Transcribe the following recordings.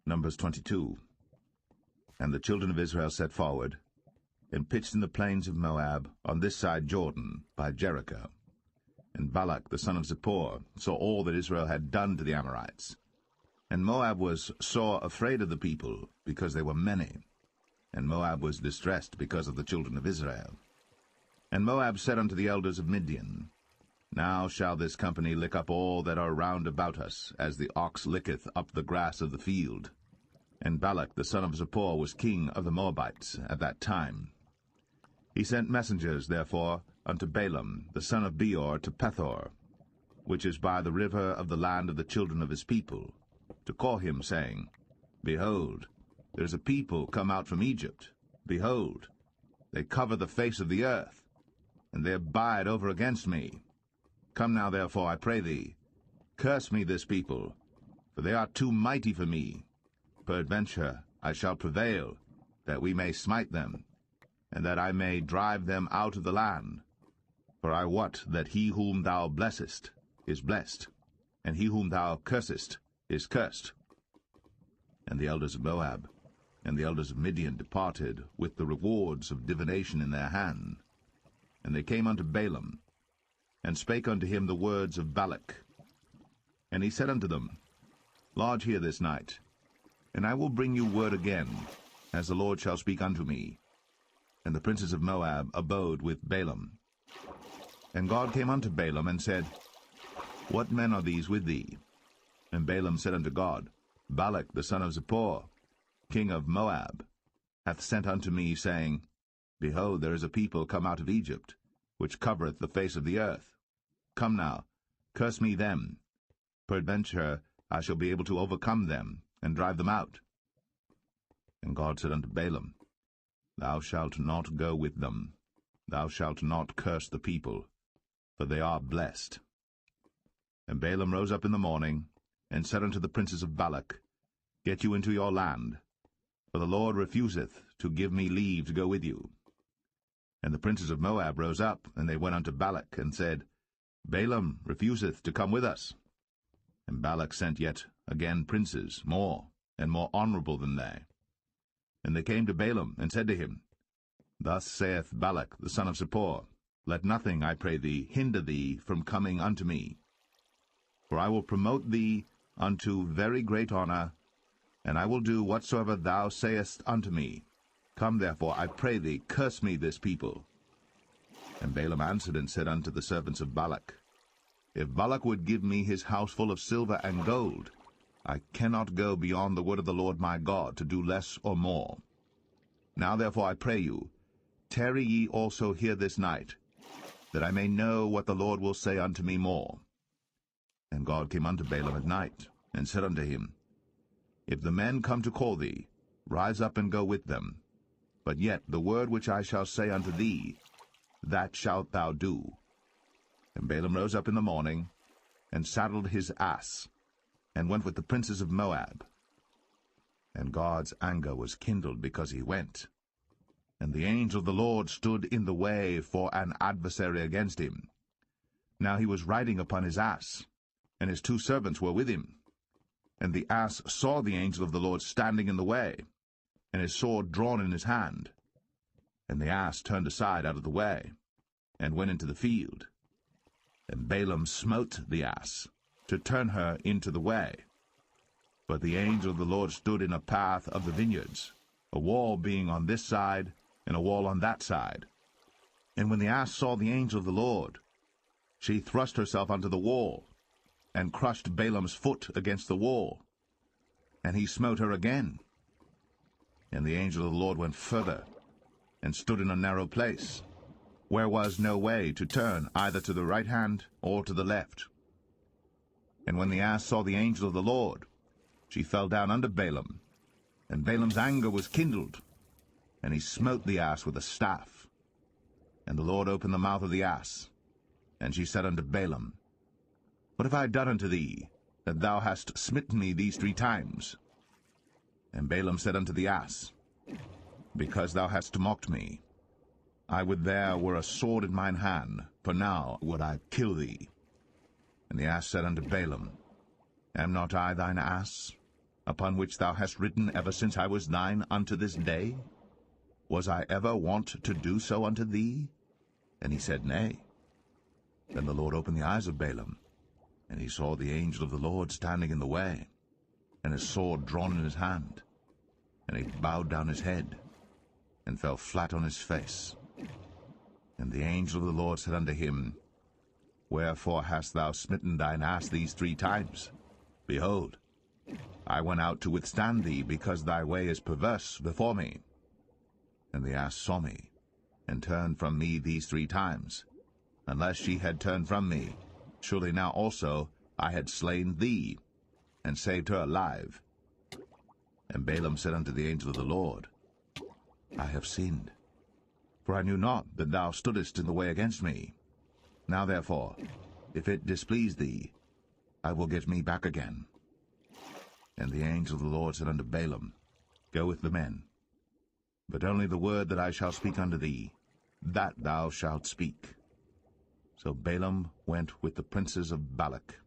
Numbers 22. And the children of Israel set forward, and pitched in the plains of Moab, on this side Jordan, by Jericho. And Balak the son of Zippor saw all that Israel had done to the Amorites. And Moab was sore afraid of the people, because they were many. And Moab was distressed because of the children of Israel. And Moab said unto the elders of Midian, Now shall this company lick up all that are round about us, as the ox licketh up the grass of the field. And Balak the son of Zippor was king of the Moabites at that time. He sent messengers, therefore, unto Balaam the son of Beor to Pethor, which is by the river of the land of the children of his people, to call him, saying, Behold, there is a people come out from Egypt. Behold, they cover the face of the earth, and they abide over against me. Come now, therefore, I pray thee, curse me this people, for they are too mighty for me. Peradventure I shall prevail, that we may smite them, and that I may drive them out of the land. For I wot that he whom thou blessest is blessed, and he whom thou cursest is cursed. And the elders of Moab and the elders of Midian departed with the rewards of divination in their hand. And they came unto Balaam, and spake unto him the words of Balak. And he said unto them, Lodge here this night, and I will bring you word again, as the Lord shall speak unto me. And the princes of Moab abode with Balaam. And God came unto Balaam, and said, What men are these with thee? And Balaam said unto God, Balak the son of Zippor, king of Moab, hath sent unto me, saying, Behold, there is a people come out of Egypt, which covereth the face of the earth. Come now, curse me them. Peradventure I shall be able to overcome them, and drive them out. And God said unto Balaam, Thou shalt not go with them. Thou shalt not curse the people, for they are blessed. And Balaam rose up in the morning, and said unto the princes of Balak, Get you into your land, for the Lord refuseth to give me leave to go with you. And the princes of Moab rose up, and they went unto Balak, and said, Balaam refuseth to come with us. And Balak sent yet again princes, more and more honorable than they. And they came to Balaam, and said to him, Thus saith Balak the son of Zippor, Let nothing, I pray thee, hinder thee from coming unto me. For I will promote thee unto very great honor, and I will do whatsoever thou sayest unto me. Come therefore, I pray thee, curse me this people. And Balaam answered and said unto the servants of Balak, If Balak would give me his house full of silver and gold, I cannot go beyond the word of the Lord my God, to do less or more. Now therefore I pray you, tarry ye also here this night, that I may know what the Lord will say unto me more. And God came unto Balaam at night, and said unto him, If the men come to call thee, rise up and go with them. But yet the word which I shall say unto thee, that shalt thou do. And Balaam rose up in the morning, and saddled his ass, and went with the princes of Moab. And God's anger was kindled because he went. And the angel of the Lord stood in the way for an adversary against him. Now he was riding upon his ass, and his 2 servants were with him. And the ass saw the angel of the Lord standing in the way, and his sword drawn in his hand. And the ass turned aside out of the way, and went into the field. And Balaam smote the ass, to turn her into the way. But the angel of the Lord stood in a path of the vineyards, a wall being on this side, and a wall on that side. And when the ass saw the angel of the Lord, she thrust herself unto the wall, and crushed Balaam's foot against the wall. And he smote her again. And the angel of the Lord went further, and stood in a narrow place, where was no way to turn either to the right hand or to the left. And when the ass saw the angel of the Lord, she fell down under Balaam, and Balaam's anger was kindled, and he smote the ass with a staff. And the Lord opened the mouth of the ass, and she said unto Balaam, What have I done unto thee, that thou hast smitten me these 3 times? And Balaam said unto the ass, Because thou hast mocked me. I would there were a sword in mine hand, for now would I kill thee. And the ass said unto Balaam, Am not I thine ass? upon which thou hast written ever since I was 9 unto this day? Was I ever wont to do so unto thee? And he said, Nay. Then the Lord opened the eyes of Balaam, and he saw the angel of the Lord standing in the way, and his sword drawn in his hand. And he bowed down his head, and fell flat on his face. And the angel of the Lord said unto him, Wherefore hast thou smitten thine ass these 3 times? Behold, I went out to withstand thee, because thy way is perverse before me. And the ass saw me, and turned from me these 3 times. Unless she had turned from me, surely now also I had slain thee, and saved her alive. And Balaam said unto the angel of the Lord, I have sinned, for I knew not that thou stoodest in the way against me. Now therefore, if it displease thee, I will get me back again. And the angel of the Lord said unto Balaam, Go with the men, but only the word that I shall speak unto thee, that thou shalt speak. So Balaam went with the princes of Balak.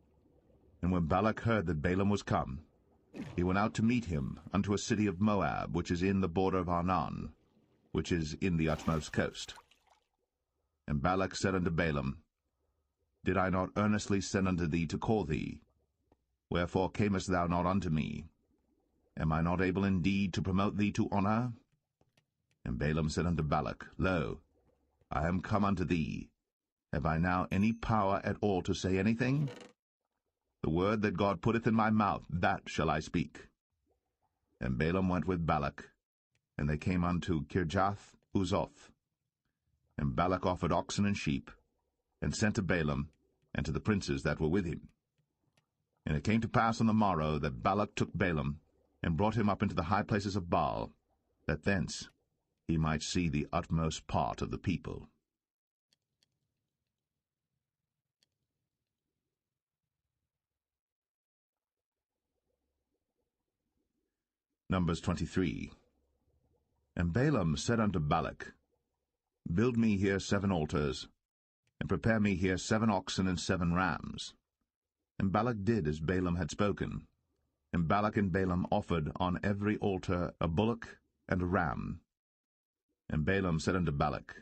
And when Balak heard that Balaam was come, he went out to meet him unto a city of Moab, which is in the border of Arnon, which is in the utmost coast. And Balak said unto Balaam, Did I not earnestly send unto thee to call thee? Wherefore camest thou not unto me? Am I not able indeed to promote thee to honor? And Balaam said unto Balak, Lo, I am come unto thee. Have I now any power at all to say anything? The word that God putteth in my mouth, that shall I speak. And Balaam went with Balak, and they came unto Kirjath-Huzoth. And Balak offered oxen and sheep, and sent to Balaam, and to the princes that were with him. And it came to pass on the morrow that Balak took Balaam, and brought him up into the high places of Baal, that thence he might see the utmost part of the people. Numbers 23. And Balaam said unto Balak, Build me here 7 altars, and prepare me here 7 oxen and 7 rams. And Balak did as Balaam had spoken. And Balak and Balaam offered on every altar a bullock and a ram. And Balaam said unto Balak,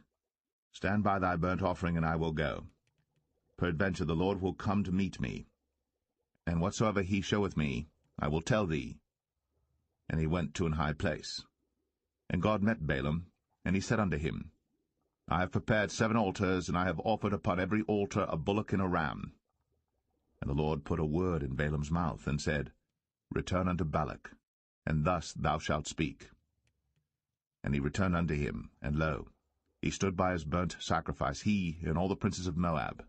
Stand by thy burnt offering, and I will go. Peradventure the Lord will come to meet me. And whatsoever he showeth me, I will tell thee. And he went to an high place. And God met Balaam, and he said unto him, I have prepared 7 altars, and I have offered upon every altar a bullock and a ram. And the Lord put a word in Balaam's mouth, and said, Return unto Balak, and thus thou shalt speak. And he returned unto him, and lo, he stood by his burnt sacrifice, he and all the princes of Moab.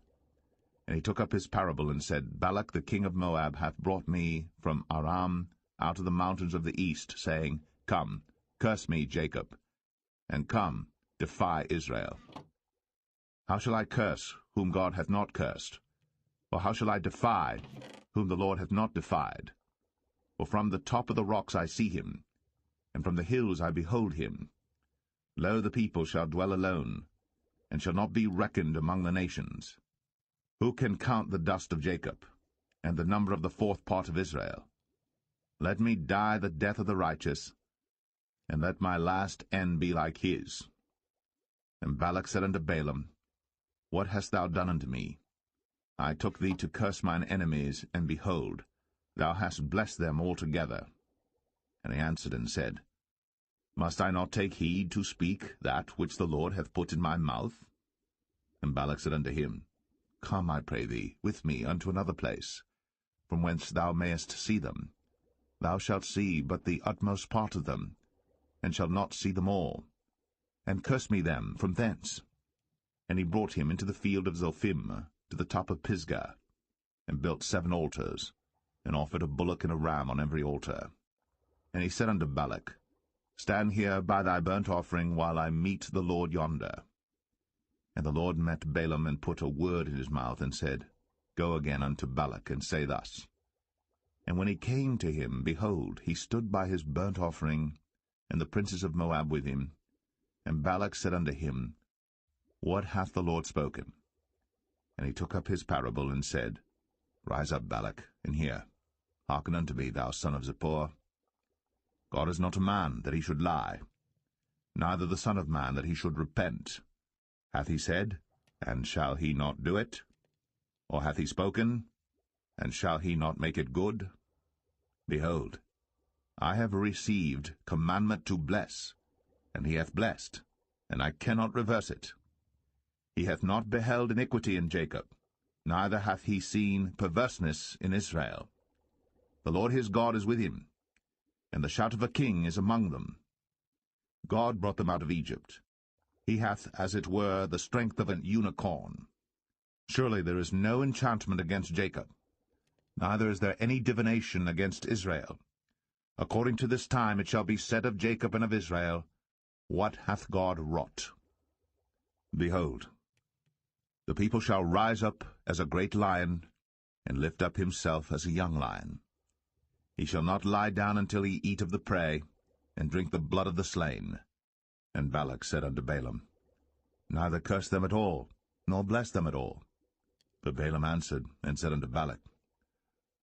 And he took up his parable, and said, Balak the king of Moab hath brought me from Aram out of the mountains of the east, saying, Come, curse me, Jacob, and come, defy Israel. How shall I curse whom God hath not cursed? Or how shall I defy whom the Lord hath not defied? For from the top of the rocks I see him, and from the hills I behold him. Lo, the people shall dwell alone, and shall not be reckoned among the nations. Who can count the dust of Jacob, and the number of the 4th part of Israel? Let me die the death of the righteous, and let my last end be like his. And Balak said unto Balaam, What hast thou done unto me? I took thee to curse mine enemies, and behold, thou hast blessed them altogether. And he answered and said, Must I not take heed to speak that which the Lord hath put in my mouth? And Balak said unto him, Come, I pray thee, with me unto another place, from whence thou mayest see them. Thou shalt see but the utmost part of them, and shalt not see them all. And curse me them from thence. And he brought him into the field of Zophim, to the top of Pisgah, and built 7 altars, and offered a bullock and a ram on every altar. And he said unto Balak, Stand here by thy burnt offering, while I meet the Lord yonder. And the Lord met Balaam, and put a word in his mouth, and said, Go again unto Balak, and say thus. And when he came to him, behold, he stood by his burnt offering, and the princes of Moab with him. And Balak said unto him, What hath the Lord spoken? And he took up his parable, and said, Rise up, Balak, and hear. Hearken unto me, thou son of Zippor. God is not a man, that he should lie, neither the Son of Man, that he should repent. Hath he said, and shall he not do it? Or hath he spoken, and shall he not make it good? Behold, I have received commandment to bless, and he hath blessed, and I cannot reverse it. He hath not beheld iniquity in Jacob, neither hath he seen perverseness in Israel. The Lord his God is with him, and the shout of a king is among them. God brought them out of Egypt. He hath, as it were, the strength of an unicorn. Surely there is no enchantment against Jacob, neither is there any divination against Israel. According to this time it shall be said of Jacob and of Israel, What hath God wrought? Behold, the people shall rise up as a great lion, and lift up himself as a young lion. He shall not lie down until he eat of the prey, and drink the blood of the slain. And Balak said unto Balaam, Neither curse them at all, nor bless them at all. But Balaam answered, and said unto Balak,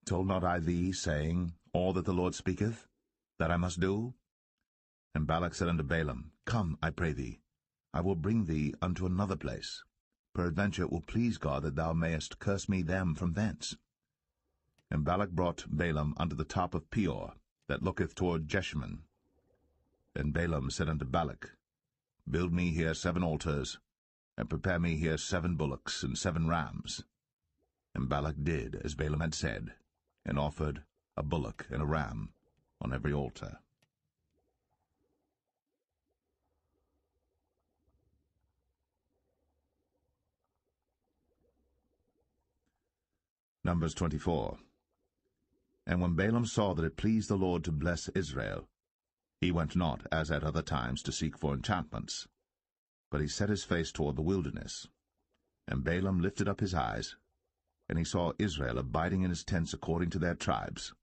Told not I thee, saying, All that the Lord speaketh, that I must do? And Balak said unto Balaam, Come, I pray thee, I will bring thee unto another place. Peradventure it will please God that thou mayest curse me them from thence. And Balak brought Balaam unto the top of Peor, that looketh toward Jeshimon. Then Balaam said unto Balak, Build me here 7 altars, and prepare me here 7 bullocks and 7 rams. And Balak did as Balaam had said, and offered a bullock and a ram on every altar. Numbers 24. And when Balaam saw that it pleased the Lord to bless Israel, he went not, as at other times, to seek for enchantments, but he set his face toward the wilderness. And Balaam lifted up his eyes, and he saw Israel abiding in his tents according to their tribes.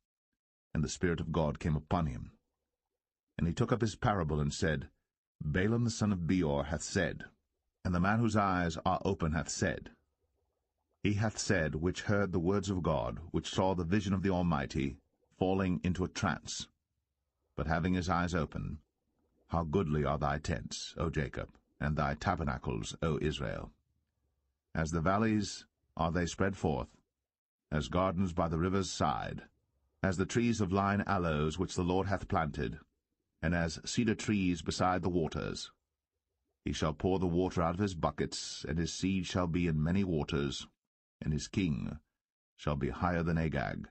And the Spirit of God came upon him. And he took up his parable, and said, Balaam the son of Beor hath said, and the man whose eyes are open hath said. He hath said, which heard the words of God, which saw the vision of the Almighty, falling into a trance, but having his eyes open, How goodly are thy tents, O Jacob, and thy tabernacles, O Israel! As the valleys are they spread forth, as gardens by the river's side, as the trees of lign aloes which the Lord hath planted, and as cedar trees beside the waters. He shall pour the water out of his buckets, and his seed shall be in many waters, and his king shall be higher than Agag,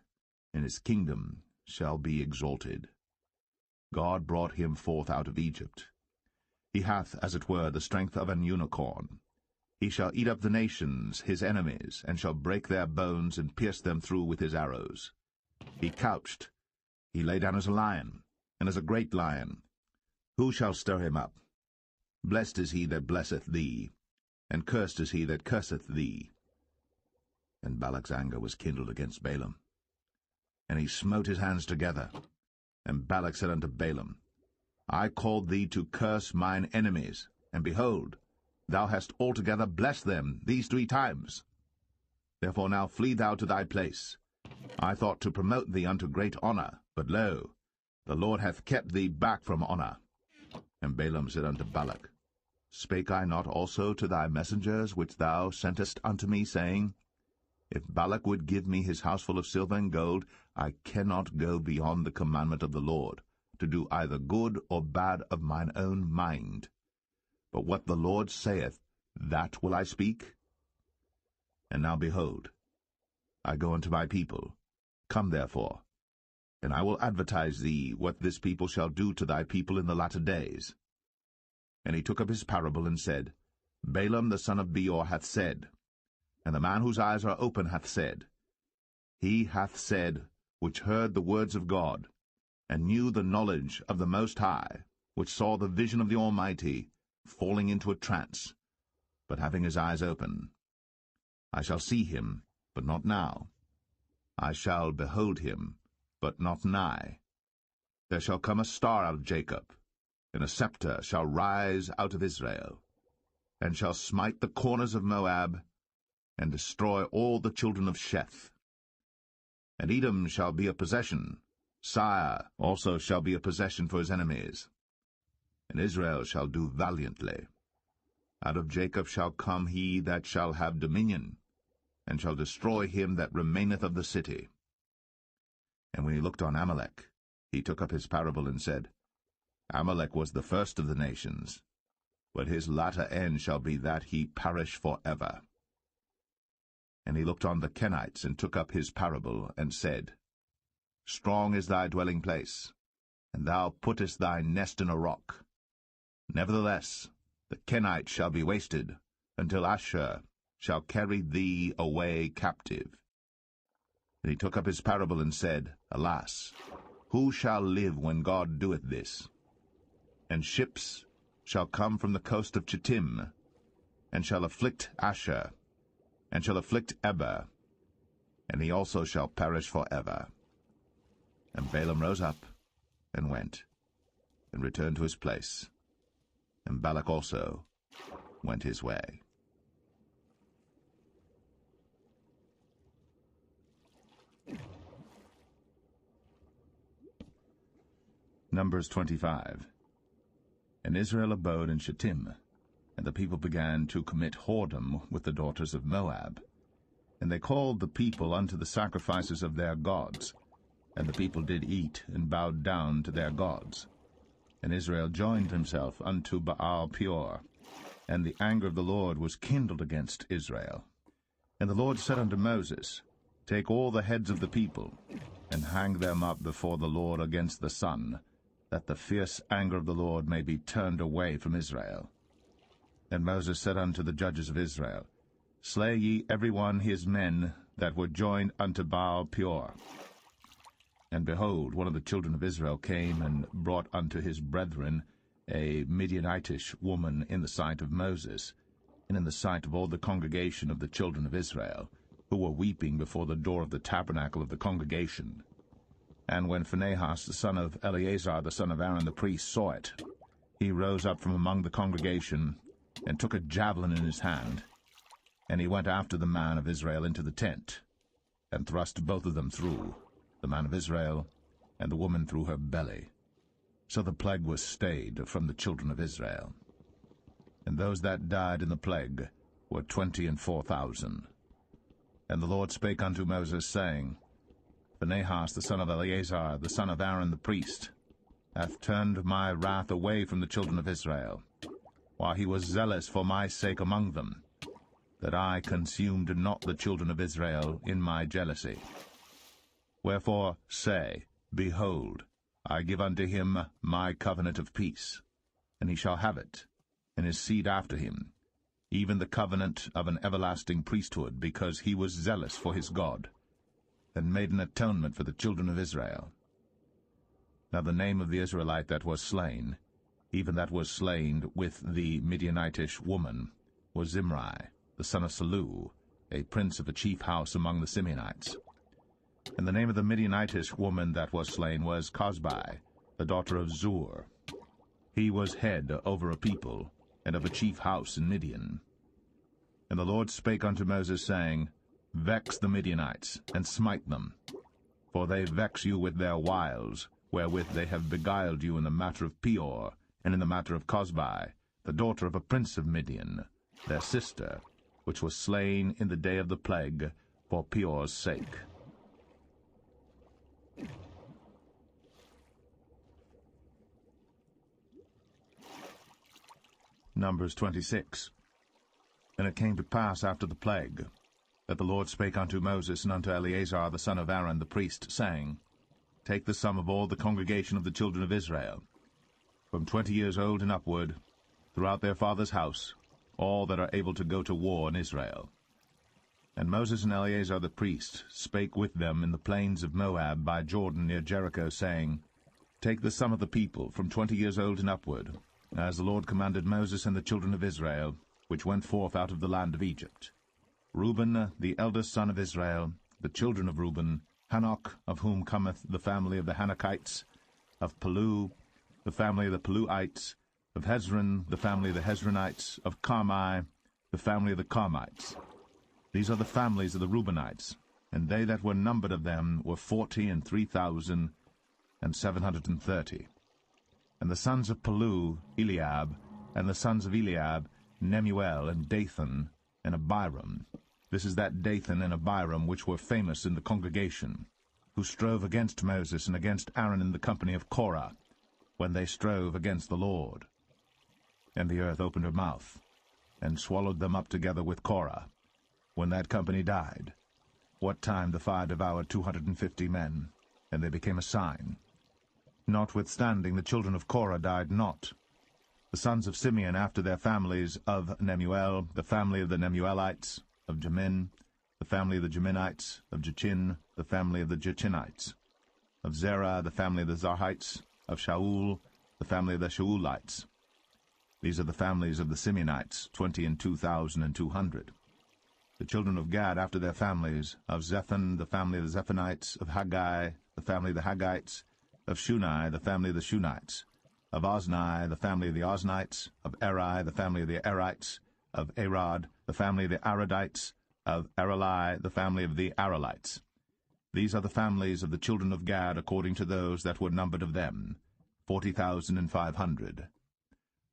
and his kingdom shall be exalted. God brought him forth out of Egypt. He hath, as it were, the strength of an unicorn. He shall eat up the nations, his enemies, and shall break their bones and pierce them through with his arrows. He couched, he lay down as a lion, and as a great lion. Who shall stir him up? Blessed is he that blesseth thee, and cursed is he that curseth thee. And Balak's anger was kindled against Balaam. And he smote his hands together. And Balak said unto Balaam, I called thee to curse mine enemies, and behold, thou hast altogether blessed them these 3 times. Therefore now flee thou to thy place. I thought to promote thee unto great honor, but lo, the Lord hath kept thee back from honor. And Balaam said unto Balak, Spake I not also to thy messengers which thou sentest unto me, saying, If Balak would give me his house full of silver and gold, I cannot go beyond the commandment of the Lord, to do either good or bad of mine own mind. But what the Lord saith, that will I speak. And now behold, I go unto my people. Come therefore, and I will advertise thee what this people shall do to thy people in the latter days. And he took up his parable, and said, Balaam the son of Beor hath said, and the man whose eyes are open hath said. He hath said, which heard the words of God, and knew the knowledge of the Most High, which saw the vision of the Almighty, falling into a trance, but having his eyes open. I shall see him, but not now. I shall behold him, but not nigh. There shall come a star out of Jacob, and a scepter shall rise out of Israel, and shall smite the corners of Moab, and destroy all the children of Sheth. And Edom shall be a possession, Sire also shall be a possession for his enemies. And Israel shall do valiantly. Out of Jacob shall come he that shall have dominion, and shall destroy him that remaineth of the city. And when he looked on Amalek, he took up his parable and said, Amalek was the first of the nations, but his latter end shall be that he perish for ever. And he looked on the Kenites, and took up his parable, and said, Strong is thy dwelling place, and thou puttest thy nest in a rock. Nevertheless, the Kenites shall be wasted, until Ashur shall carry thee away captive. And he took up his parable, and said, Alas, who shall live when God doeth this? And ships shall come from the coast of Chittim, and shall afflict Ashur, and shall afflict Eber, and he also shall perish for ever. And Balaam rose up, and went, and returned to his place. And Balak also went his way. Numbers 25. And Israel abode in Shittim, and the people began to commit whoredom with the daughters of Moab. And they called the people unto the sacrifices of their gods, and the people did eat, and bowed down to their gods. And Israel joined himself unto Baal Peor, and the anger of the Lord was kindled against Israel. And the Lord said unto Moses, Take all the heads of the people, and hang them up before the Lord against the sun, that the fierce anger of the Lord may be turned away from Israel. And Moses said unto the judges of Israel, Slay ye every one his men that were joined unto Baal Peor. And behold, one of the children of Israel came and brought unto his brethren a Midianitish woman in the sight of Moses, and in the sight of all the congregation of the children of Israel, who were weeping before the door of the tabernacle of the congregation. And when Phinehas the son of Eleazar the son of Aaron the priest saw it, he rose up from among the congregation, and took a javelin in his hand, and he went after the man of Israel into the tent, and thrust both of them through, the man of Israel, and the woman through her belly. So the plague was stayed from the children of Israel. And those that died in the plague were 24,000. And the Lord spake unto Moses, saying, Phinehas the son of Eleazar, the son of Aaron the priest, hath turned my wrath away from the children of Israel, while he was zealous for my sake among them, that I consumed not the children of Israel in my jealousy. Wherefore say, Behold, I give unto him my covenant of peace, and he shall have it, and his seed after him, even the covenant of an everlasting priesthood, because he was zealous for his God, and made an atonement for the children of Israel. Now the name of the Israelite that was slain, even that was slain with the Midianitish woman, was Zimri, the son of Salu, a prince of a chief house among the Simeonites. And the name of the Midianitish woman that was slain was Cosbi, the daughter of Zur. He was head over a people, and of a chief house in Midian. And the Lord spake unto Moses, saying, Vex the Midianites, and smite them, for they vex you with their wiles, wherewith they have beguiled you in the matter of Peor, and in the matter of Cosbi, the daughter of a prince of Midian, their sister, which was slain in the day of the plague, for Peor's sake. Numbers 26. And it came to pass after the plague, that the Lord spake unto Moses and unto Eleazar the son of Aaron the priest, saying, Take the sum of all the congregation of the children of Israel, from 20 years old and upward, throughout their father's house, all that are able to go to war in Israel. And Moses and Eleazar the priest spake with them in the plains of Moab by Jordan near Jericho, saying, Take the sum of the people from 20 years old and upward, as the Lord commanded Moses and the children of Israel, which went forth out of the land of Egypt. Reuben, the eldest son of Israel, the children of Reuben, Hanok, of whom cometh the family of the Hanokites, of Palu, the family of the Paluites, of Hezron, the family of the Hezronites, of Carmi, the family of the Carmites. These are the families of the Reubenites, and they that were numbered of them were 40,003,730. And the sons of Palu, Eliab, and the sons of Eliab, Nemuel, and Dathan, and Abiram. This is that Dathan and Abiram which were famous in the congregation, who strove against Moses and against Aaron in the company of Korah, when they strove against the Lord. And the earth opened her mouth, and swallowed them up together with Korah, when that company died, what time the fire devoured 250 men, and they became a sign. Notwithstanding the children of Korah died not. The sons of Simeon after their families, of Nemuel, the family of the Nemuelites, of Jamin, the family of the Jaminites, of Jachin, the family of the Jachinites, of Zerah, the family of the Zarhites, of Shaul, the family of the Shaulites. These are the families of the Simeonites, 22,200. The children of Gad after their families, of Zephon, the family of the Zephonites, of Haggai, the family of the Haggites, of Shunai, the family of the Shunites, of Ozni, the family of the Oznites, of Eri, the family of the Erites, of Arad, the family of the Aradites, of Areli, the family of the Arelites. These are the families of the children of Gad according to those that were numbered of them, 40,500.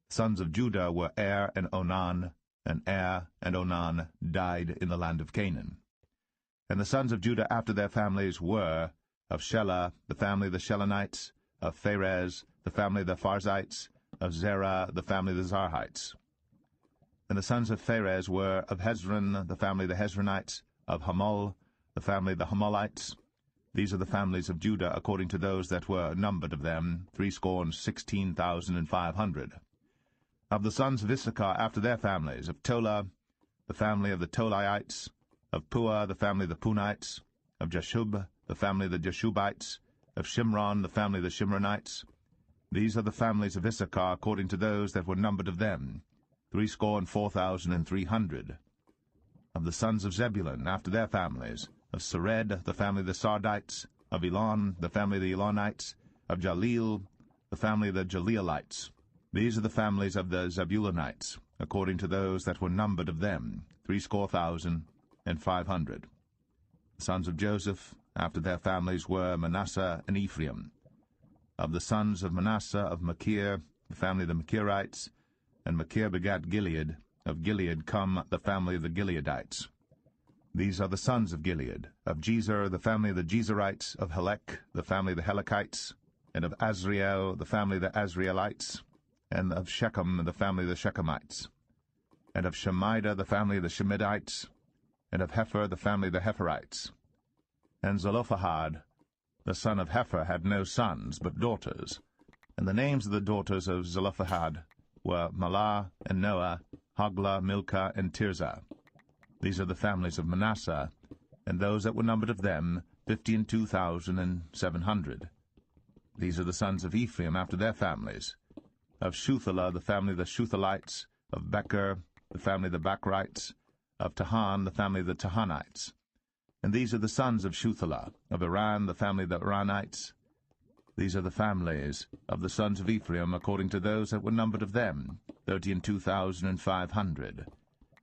Sons of Judah were Er and Onan, and Er and Onan died in the land of Canaan. And the sons of Judah after their families were, of Shelah, the family of the Shelanites, of Pharez, the family of the Pharzites, of Zerah, the family of the Zarhites. And the sons of Pharez were, of Hezron, the family of the Hezronites, of Hamul, the family of the Hamulites. These are the families of Judah according to those that were numbered of them, 16,500. Of the sons of Issachar after their families, of Tola, the family of the Tolaites, of Puah, the family of the Punites, of Jashub, the family of the Jashubites, of Shimron, the family of the Shimronites. These are the families of Issachar according to those that were numbered of them, 64,300. Of the sons of Zebulun after their families, of Sered, the family of the Sardites, of Elon, the family of the Elonites, of Jaleel, the family of the Jaleelites. These are the families of the Zebulunites, according to those that were numbered of them, 65,500. The sons of Joseph, after their families, were Manasseh and Ephraim. Of the sons of Manasseh, of Machir, the family of the Machirites, and Machir begat Gilead. Of Gilead come the family of the Gileadites. These are the sons of Gilead. Of Jezer, the family of the Jezerites, of Helek, the family of the Helekites, and of Azriel, the family of the Azrielites, and of Shechem, the family of the Shechemites, and of Shemida, the family of the Shemidites, and of Hepher, the family of the Hepherites. And Zelophehad, the son of Hepher, had no sons, but daughters. And the names of the daughters of Zelophehad were Mahlah and Noah, Hoglah, Milcah, and Tirzah. These are the families of Manasseh, and those that were numbered of them, 52,700. These are the sons of Ephraim after their families. Of Shuthelah, the family of the Shuthalites, of Becher, the family of the Bachrites, of Tahan, the family of the Tahanites. And these are the sons of Shuthelah, of Iran, the family of the Iranites. These are the families of the sons of Ephraim, according to those that were numbered of them, 32,500.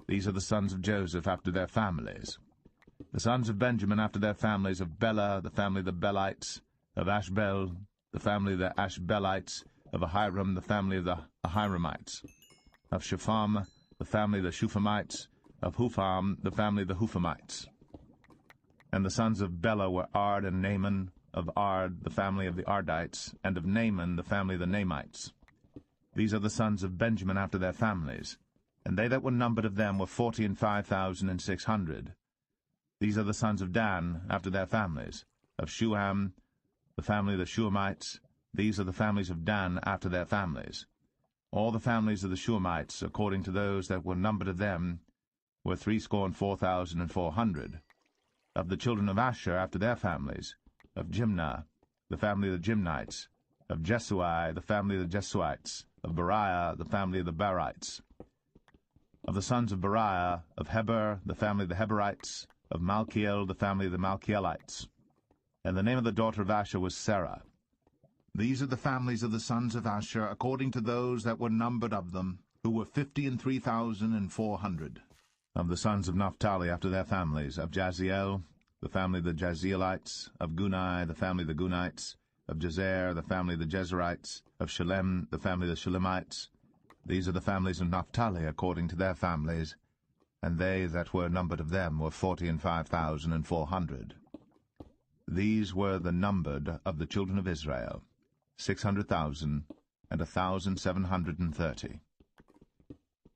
These are the sons of Joseph after their families. The sons of Benjamin after their families, of Bela, the family of the Belites, of Ashbel, the family of the Ashbelites, of Ahiram, the family of the Ahiramites, of Shepham, the family of the Shuphamites, of Hupham, the family of the Huphamites. And the sons of Bela were Ard and Naaman, of Ard, the family of the Ardites, and of Naaman, the family of the Naamites. These are the sons of Benjamin after their families, and they that were numbered of them were 45,600. These are the sons of Dan after their families, of Shuham, the family of the Shuhamites. These are the families of Dan after their families. All the families of the Shuhamites, according to those that were numbered of them, were 64,400. Of the children of Asher after their families, of Jimnah, the family of the Jimnites, of Jesui, the family of the Jesuites, of Beriah, the family of the Berites. Of the sons of Beriah, of Heber, the family of the Heberites, of Malchiel, the family of the Malchielites. And the name of the daughter of Asher was Sarah. These are the families of the sons of Asher, according to those that were numbered of them, who were 53,400. Of the sons of Naphtali after their families, of Jaziel, the family of the Jazielites, of Gunai, the family of the Gunites, of Jezer, the family of the Jezerites, of Shalem, the family of the Shalemites. These are the families of Naphtali according to their families, and they that were numbered of them were 45,400. These were the numbered of the children of Israel, 600,000, and 1,730.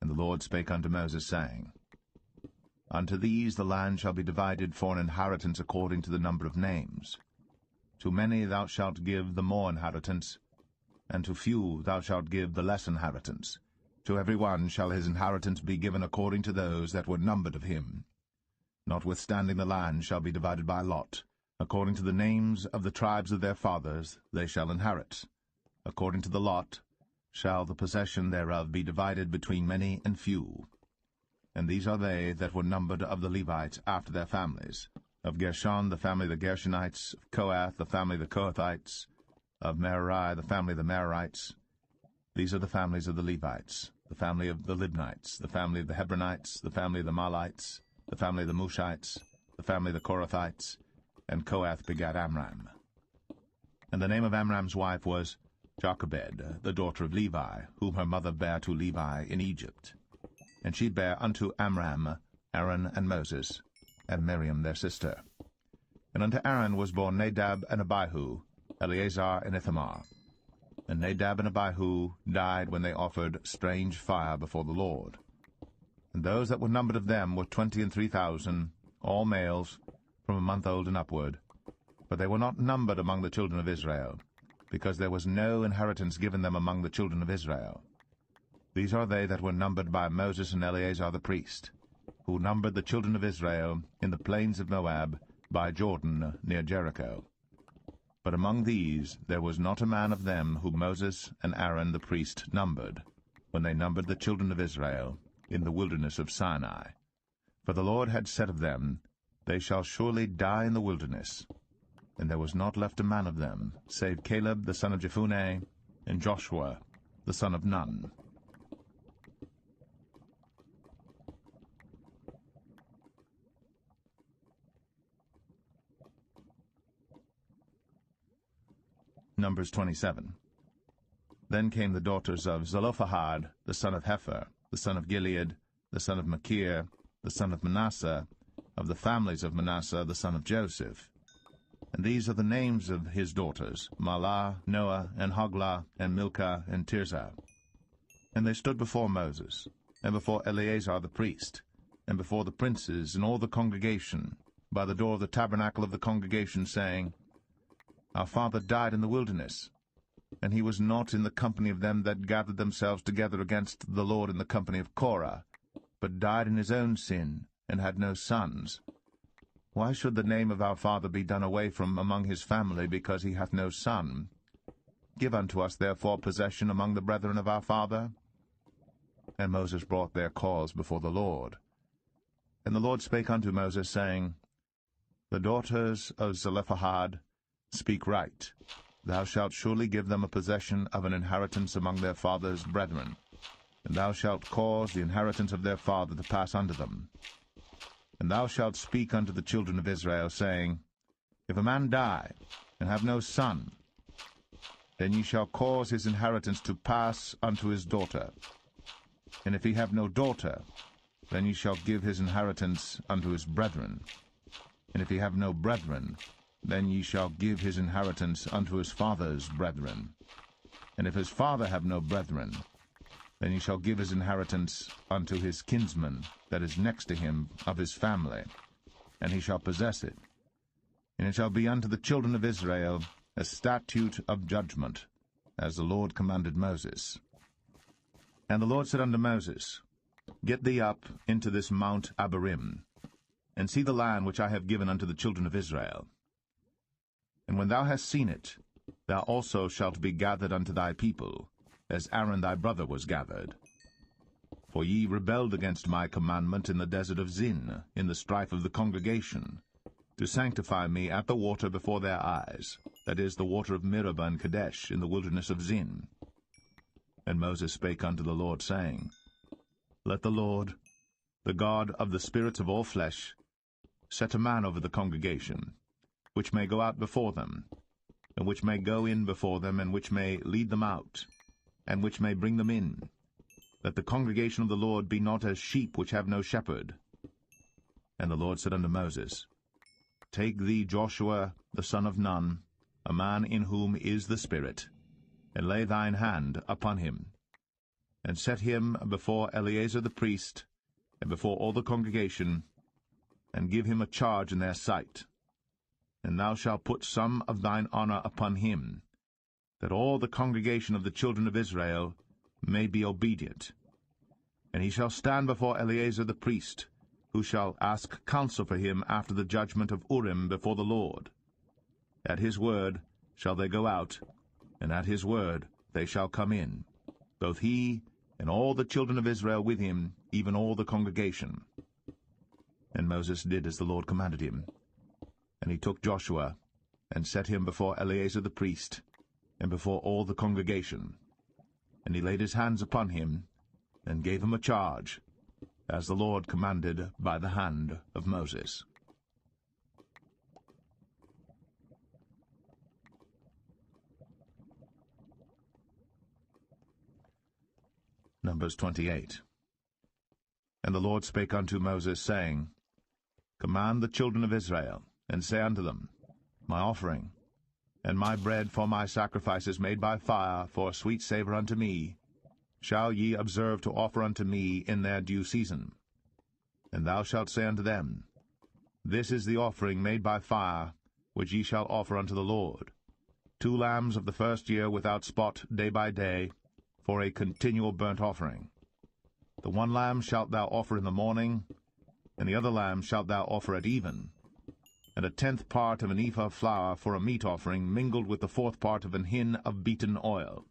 And the Lord spake unto Moses, saying, Unto these the land shall be divided for an inheritance according to the number of names. To many thou shalt give the more inheritance, and to few thou shalt give the less inheritance. To every one shall his inheritance be given according to those that were numbered of him. Notwithstanding the land shall be divided by lot. According to the names of the tribes of their fathers they shall inherit. According to the lot shall the possession thereof be divided between many and few. And these are they that were numbered of the Levites after their families. Of Gershon, the family of the Gershonites. Of Kohath, the family of the Kohathites. Of Merari, the family of the Merarites. These are the families of the Levites. The family of the Libnites, the family of the Hebronites, the family of the Mahlites, the family of the Mushites, the family of the Korathites. And Kohath begat Amram. And the name of Amram's wife was Jochebed, the daughter of Levi, whom her mother bare to Levi in Egypt. And she bare unto Amram Aaron and Moses, and Miriam their sister. And unto Aaron was born Nadab and Abihu, Eleazar and Ithamar. And Nadab and Abihu died when they offered strange fire before the Lord. And those that were numbered of them were 23,000, all males, from a month old and upward. But they were not numbered among the children of Israel, because there was no inheritance given them among the children of Israel. These are they that were numbered by Moses and Eleazar the priest, who numbered the children of Israel in the plains of Moab, by Jordan near Jericho. But among these there was not a man of them whom Moses and Aaron the priest numbered, when they numbered the children of Israel in the wilderness of Sinai. For the Lord had said of them, They shall surely die in the wilderness. And there was not left a man of them, save Caleb the son of Jephunneh, and Joshua the son of Nun. Numbers 27. Then came the daughters of Zelophehad, the son of Hepher, the son of Gilead, the son of Machir, the son of Manasseh, of the families of Manasseh, the son of Joseph. And these are the names of his daughters, Mahlah, Noah, and Hoglah, and Milcah, and Tirzah. And they stood before Moses, and before Eleazar the priest, and before the princes and all the congregation, by the door of the tabernacle of the congregation, saying, Our father died in the wilderness, and he was not in the company of them that gathered themselves together against the Lord in the company of Korah, but died in his own sin, and had no sons. Why should the name of our father be done away from among his family, because he hath no son? Give unto us therefore possession among the brethren of our father. And Moses brought their cause before the Lord. And the Lord spake unto Moses, saying, The daughters of Zelophehad speak right. Thou shalt surely give them a possession of an inheritance among their father's brethren, and thou shalt cause the inheritance of their father to pass unto them. And thou shalt speak unto the children of Israel, saying, If a man die, and have no son, then ye shall cause his inheritance to pass unto his daughter. And if he have no daughter, then ye shall give his inheritance unto his brethren. And if he have no brethren, then ye shall give his inheritance unto his father's brethren. And if his father have no brethren, then he shall give his inheritance unto his kinsman that is next to him of his family, and he shall possess it. And it shall be unto the children of Israel a statute of judgment, as the Lord commanded Moses. And the Lord said unto Moses, Get thee up into this Mount Abarim, and see the land which I have given unto the children of Israel. And when thou hast seen it, thou also shalt be gathered unto thy people, as Aaron thy brother was gathered. For ye rebelled against my commandment in the desert of Zin, in the strife of the congregation, to sanctify me at the water before their eyes, that is, the water of Meribah and Kadesh, in the wilderness of Zin. And Moses spake unto the Lord, saying, Let the Lord, the God of the spirits of all flesh, set a man over the congregation, which may go out before them, and which may go in before them, and which may lead them out, and which may bring them in, that the congregation of the Lord be not as sheep which have no shepherd. And the Lord said unto Moses, Take thee Joshua the son of Nun, a man in whom is the Spirit, and lay thine hand upon him, and set him before Eleazar the priest, and before all the congregation, and give him a charge in their sight. And thou shalt put some of thine honor upon him, that all the congregation of the children of Israel may be obedient. And he shall stand before Eleazar the priest, who shall ask counsel for him after the judgment of Urim before the Lord. At his word shall they go out, and at his word they shall come in, both he and all the children of Israel with him, even all the congregation. And Moses did as the Lord commanded him. And he took Joshua, and set him before Eleazar the priest, and before all the congregation. And he laid his hands upon him, and gave him a charge, as the Lord commanded by the hand of Moses. Numbers 28. And the Lord spake unto Moses, saying, Command the children of Israel, and say unto them, My offering, and my bread for my sacrifices made by fire for a sweet savour unto me, shall ye observe to offer unto me in their due season. And thou shalt say unto them, This is the offering made by fire, which ye shall offer unto the Lord, 2 lambs of the first year without spot day by day, for a continual burnt offering. The 1 lamb shalt thou offer in the morning, and the other lamb shalt thou offer at even, and a 10th part of an ephah of flour for a meat offering, mingled with the 4th part of an hin of beaten oil.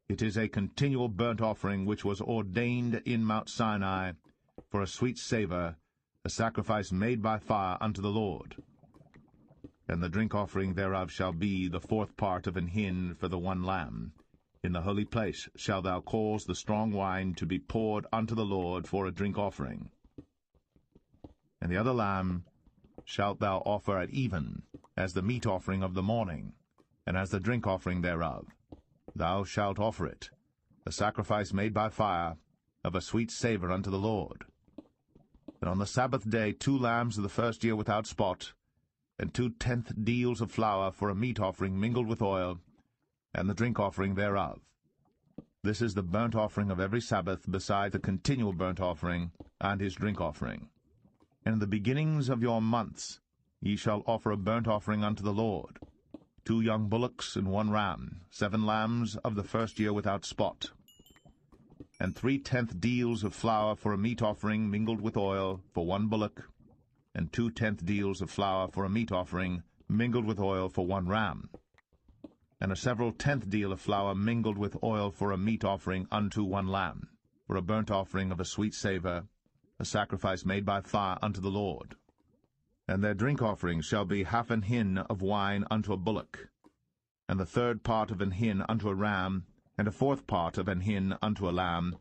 It is a continual burnt offering which was ordained in Mount Sinai for a sweet savour, a sacrifice made by fire unto the Lord. And the drink offering thereof shall be the 4th part of an hin for the 1 lamb. In the holy place shalt thou cause the strong wine to be poured unto the Lord for a drink offering. And the other lamb shalt thou offer at even, as the meat offering of the morning, and as the drink offering thereof. Thou shalt offer it, a sacrifice made by fire, of a sweet savour unto the Lord. And on the Sabbath day 2 lambs of the first year without spot, and 2/10 deals of flour for a meat offering mingled with oil, and the drink offering thereof. This is the burnt offering of every Sabbath, beside the continual burnt offering, and his drink offering. And in the beginnings of your months ye shall offer a burnt offering unto the Lord, 2 young bullocks and 1 ram, 7 lambs of the first year without spot, and 3/10 deals of flour for a meat offering mingled with oil for 1 bullock, and 2/10 deals of flour for a meat offering mingled with oil for 1 ram, and a several 10th deal of flour mingled with oil for a meat offering unto 1 lamb, for a burnt offering of a sweet savour, a sacrifice made by fire unto the Lord. And their drink offering shall be 1/2 an hin of wine unto a bullock, and the 3rd part of an hin unto a ram, and a 4th part of an hin unto a lamb.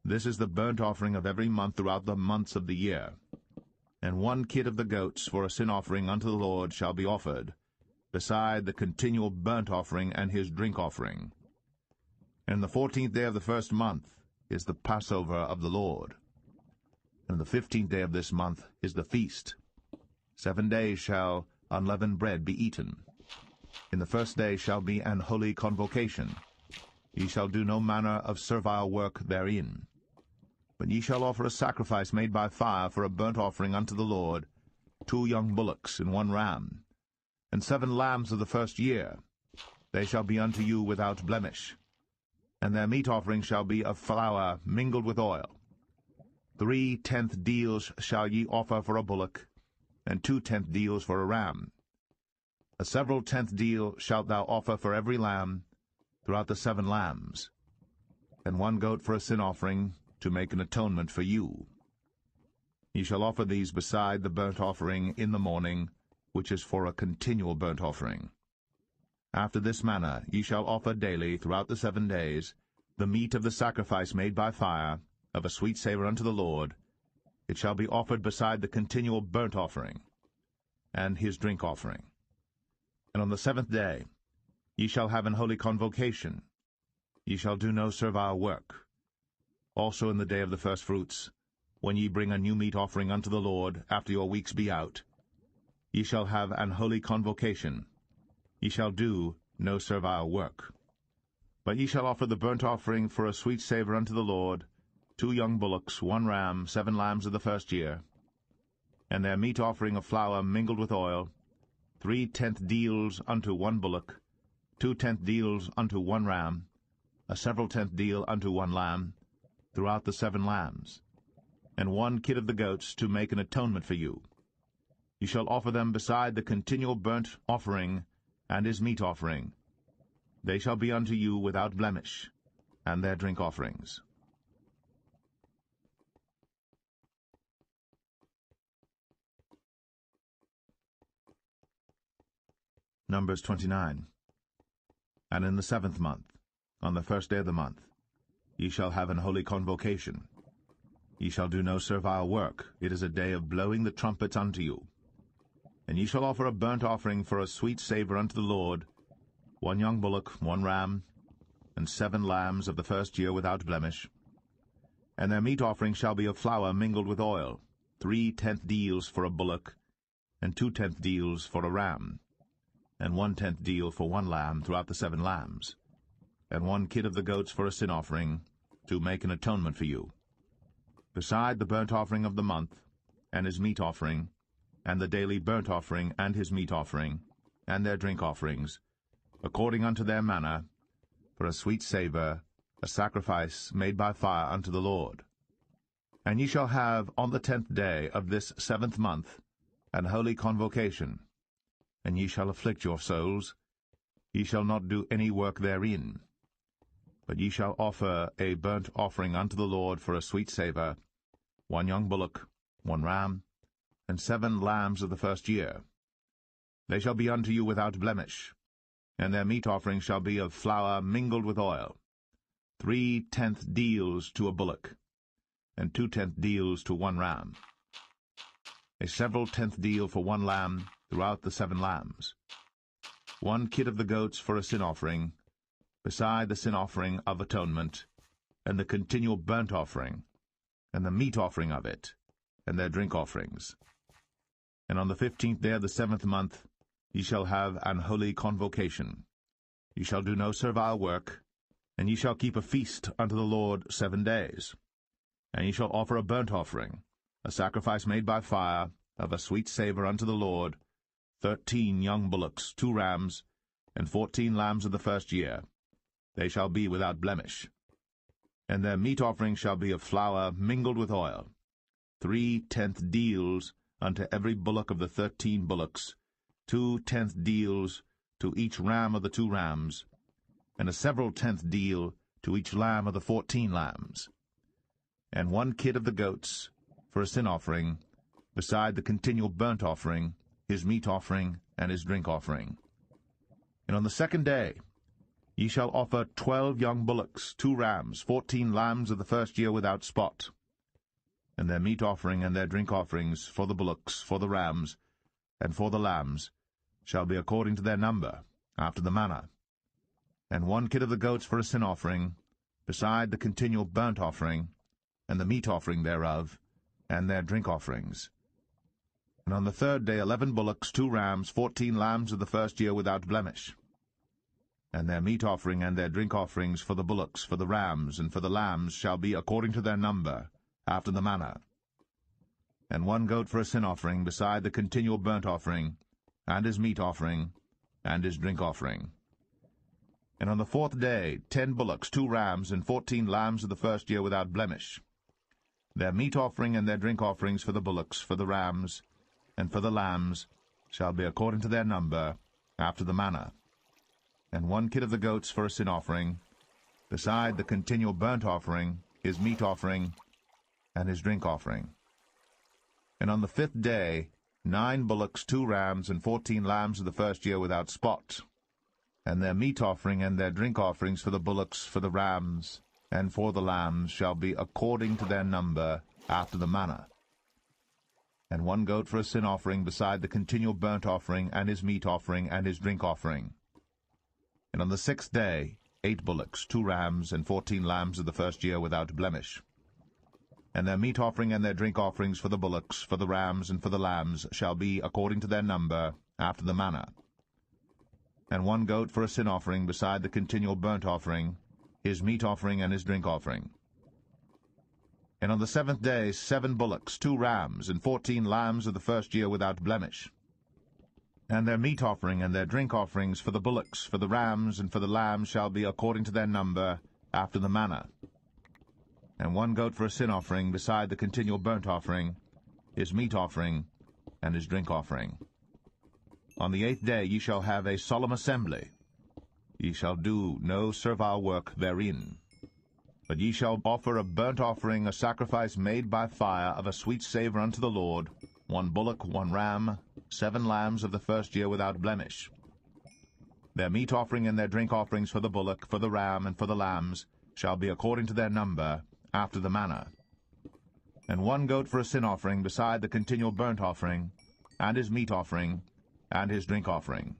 This is the burnt offering of every month throughout the months of the year. And 1 kid of the goats for a sin offering unto the Lord shall be offered, beside the continual burnt offering and his drink offering. And the 14th day of the first month is the Passover of the Lord. And the 15th day of this month is the feast. 7 days shall unleavened bread be eaten. In the first day shall be an holy convocation. Ye shall do no manner of servile work therein. But ye shall offer a sacrifice made by fire for a burnt offering unto the Lord, 2 young bullocks and 1 ram, and 7 lambs of the first year. They shall be unto you without blemish. And their meat offering shall be of flour mingled with oil. 3/10 deals shall ye offer for a bullock, and 2/10 deals for a ram. A several 10th deal shalt thou offer for every lamb, throughout the 7 lambs, and 1 goat for a sin offering, to make an atonement for you. Ye shall offer these beside the burnt offering in the morning, which is for a continual burnt offering. After this manner ye shall offer daily throughout the 7 days the meat of the sacrifice made by fire, of a sweet savour unto the Lord, It shall be offered beside the continual burnt offering, and his drink offering. And on the 7th day ye shall have an holy convocation. Ye shall do no servile work. Also in the day of the firstfruits, when ye bring a new meat offering unto the Lord, after your weeks be out, ye shall have an holy convocation. Ye shall do no servile work. But ye shall offer the burnt offering for a sweet savour unto the Lord, 2 young bullocks, 1 ram, 7 lambs of the first year, and their meat offering of flour mingled with oil, 3/10 deals unto 1 bullock, 2/10 deals unto 1 ram, a several tenth deal unto 1 lamb, throughout the 7 lambs, and 1 kid of the goats to make an atonement for you. You shall offer them beside the continual burnt offering and his meat offering. They shall be unto you without blemish, and their drink offerings. Numbers 29. And in the 7th month, on the 1st day of the month, ye shall have an holy convocation. Ye shall do no servile work. It is a day of blowing the trumpets unto you. And ye shall offer a burnt offering for a sweet savour unto the Lord, 1 young bullock, 1 ram, and 7 lambs of the first year without blemish. And their meat offering shall be of flour mingled with oil, 3/10 deals for a bullock, and 2/10 deals for a ram, and 1/10 deal for 1 lamb throughout the 7 lambs, and 1 kid of the goats for a sin offering, to make an atonement for you. Beside the burnt offering of the month, and his meat offering, and the daily burnt offering and his meat offering, and their drink offerings, according unto their manner, for a sweet savour, a sacrifice made by fire unto the Lord. And ye shall have on the 10th day of this 7th month an holy convocation, and ye shall afflict your souls. Ye shall not do any work therein. But ye shall offer a burnt offering unto the Lord for a sweet savour, 1 young bullock, 1 ram, and 7 lambs of the first year. They shall be unto you without blemish, and their meat offering shall be of flour mingled with oil, 3/10 deals to a bullock, and 2/10 deals to 1 ram, a several tenth deal for 1 lamb throughout the 7 lambs, 1 kid of the goats for a sin offering, beside the sin offering of atonement, and the continual burnt offering, and the meat offering of it, and their drink offerings. And on the 15th day of the 7th month ye shall have an holy convocation. Ye shall do no servile work, and ye shall keep a feast unto the Lord 7 days. And ye shall offer a burnt offering, a sacrifice made by fire, of a sweet savour unto the Lord, 13 young bullocks, 2 rams, and 14 lambs of the first year. They shall be without blemish. And their meat offering shall be of flour mingled with oil, 3/10 deals unto every bullock of the 13 bullocks, 2/10 deals to each ram of the 2 rams, and a several tenth deal to each lamb of the 14 lambs, and 1 kid of the goats for a sin offering, beside the continual burnt offering, his meat offering, and his drink offering. And on the 2nd day ye shall offer 12 young bullocks, 2 rams, 14 lambs of the first year without spot, and their meat offering and their drink offerings for the bullocks, for the rams, and for the lambs shall be according to their number, after the manner, and 1 kid of the goats for a sin offering, beside the continual burnt offering, and the meat offering thereof, and their drink offerings. And on the 3rd day 11 bullocks, 2 rams, 14 lambs of the first year without blemish, and their meat offering and their drink offerings for the bullocks, for the rams, and for the lambs shall be according to their number, after the manner, and 1 goat for a sin offering, beside the continual burnt offering, and his meat offering, and his drink offering. And on the 4th day 10 bullocks, 2 rams, and 14 lambs of the first year without blemish. Their meat offering and their drink offerings for the bullocks, for the rams, and for the lambs shall be according to their number, after the manner, and 1 kid of the goats for a sin offering, beside the continual burnt offering, his meat offering, and his drink offering. And on the 5th day 9 bullocks, 2 rams, and 14 lambs of the first year without spot, and their meat offering and their drink offerings for the bullocks, for the rams, and for the lambs shall be according to their number, after the manner, and 1 goat for a sin offering beside the continual burnt offering and his meat offering and his drink offering. And on the 6th day 8 bullocks, 2 rams, and 14 lambs of the first year without blemish. And their meat offering and their drink offerings for the bullocks, for the rams, and for the lambs shall be according to their number, after the manner. And 1 goat for a sin offering beside the continual burnt offering, his meat offering and his drink offering. And on the 7th day 7 bullocks, 2 rams, and 14 lambs of the first year without blemish. And their meat offering and their drink offerings for the bullocks, for the rams, and for the lambs shall be according to their number, after the manner. And 1 goat for a sin offering beside the continual burnt offering, his meat offering, and his drink offering. On the 8th day ye shall have a solemn assembly. Ye shall do no servile work therein. But ye shall offer a burnt offering, a sacrifice made by fire, of a sweet savour unto the Lord, 1 bullock, 1 ram, 7 lambs of the first year without blemish. Their meat offering and their drink offerings for the bullock, for the ram, and for the lambs shall be according to their number, after the manner. And 1 goat for a sin offering beside the continual burnt offering, and his meat offering, and his drink offering.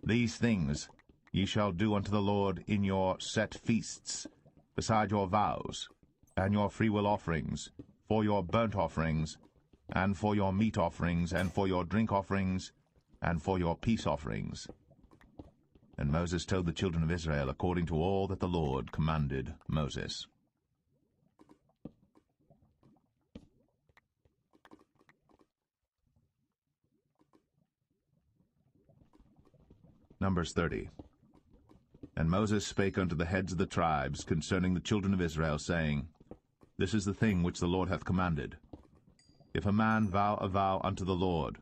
These things ye shall do unto the Lord in your set feasts, beside your vows, and your freewill offerings, for your burnt offerings, and for your meat offerings, and for your drink offerings, and for your peace offerings. And Moses told the children of Israel according to all that the Lord commanded Moses. Numbers 30. And Moses spake unto the heads of the tribes concerning the children of Israel, saying, This is the thing which the Lord hath commanded. If a man vow a vow unto the Lord,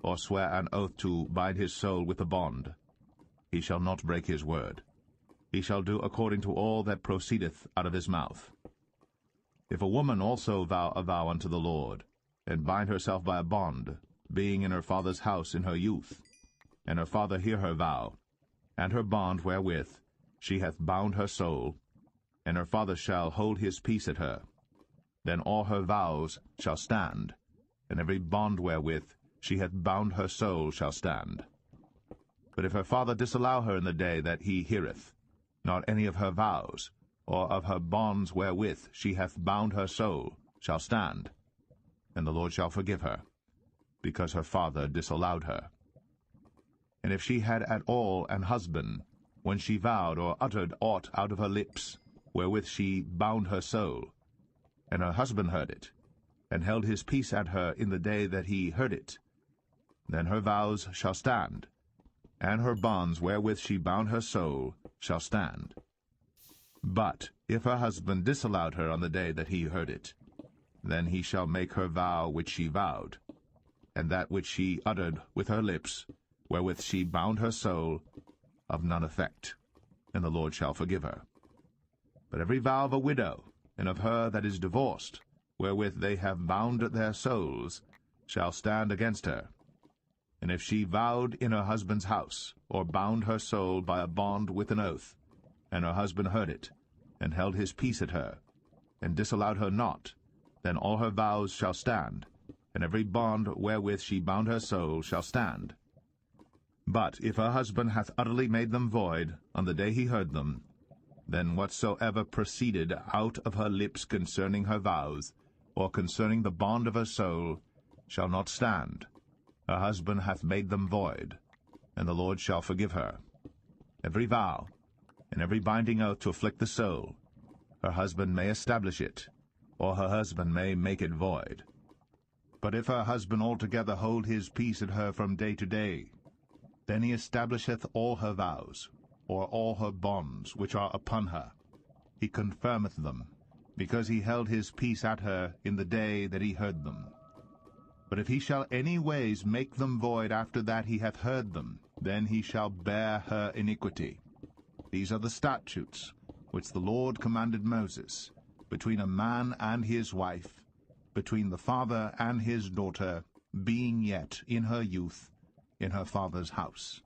or swear an oath to bind his soul with a bond, he shall not break his word. He shall do according to all that proceedeth out of his mouth. If a woman also vow a vow unto the Lord, and bind herself by a bond, being in her father's house in her youth, and her father hear her vow, and her bond wherewith she hath bound her soul, and her father shall hold his peace at her, then all her vows shall stand, and every bond wherewith she hath bound her soul shall stand. But if her father disallow her in the day that he heareth, not any of her vows, or of her bonds wherewith she hath bound her soul, shall stand, and the Lord shall forgive her, because her father disallowed her. And if she had at all an husband, when she vowed or uttered aught out of her lips, wherewith she bound her soul, and her husband heard it, and held his peace at her in the day that he heard it, then her vows shall stand, and her bonds wherewith she bound her soul shall stand. But if her husband disallowed her on the day that he heard it, then he shall make her vow which she vowed, and that which she uttered with her lips, wherewith she bound her soul, of none effect, and the Lord shall forgive her. But every vow of a widow, and of her that is divorced, wherewith they have bound their souls, shall stand against her. And if she vowed in her husband's house, or bound her soul by a bond with an oath, and her husband heard it, and held his peace at her, and disallowed her not, then all her vows shall stand, and every bond wherewith she bound her soul shall stand. But if her husband hath utterly made them void on the day he heard them, then whatsoever proceeded out of her lips concerning her vows, or concerning the bond of her soul, shall not stand. Her husband hath made them void, and the Lord shall forgive her. Every vow, and every binding oath to afflict the soul, her husband may establish it, or her husband may make it void. But if her husband altogether hold his peace at her from day to day, then he establisheth all her vows, or all her bonds which are upon her. He confirmeth them, because he held his peace at her in the day that he heard them. But if he shall any ways make them void after that he hath heard them, then he shall bear her iniquity. These are the statutes which the Lord commanded Moses, between a man and his wife, between the father and his daughter, being yet in her youth, in her father's house.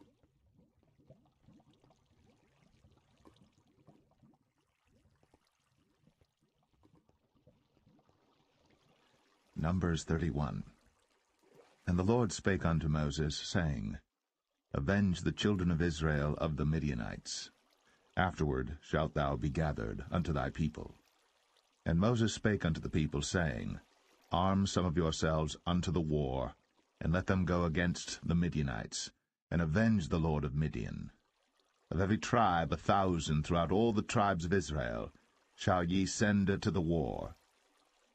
Numbers 31. And the Lord spake unto Moses, saying, Avenge the children of Israel of the Midianites. Afterward shalt thou be gathered unto thy people. And Moses spake unto the people, saying, Arm some of yourselves unto the war, and let them go against the Midianites, and avenge the Lord of Midian. Of every tribe 1,000 throughout all the tribes of Israel shall ye send to the war.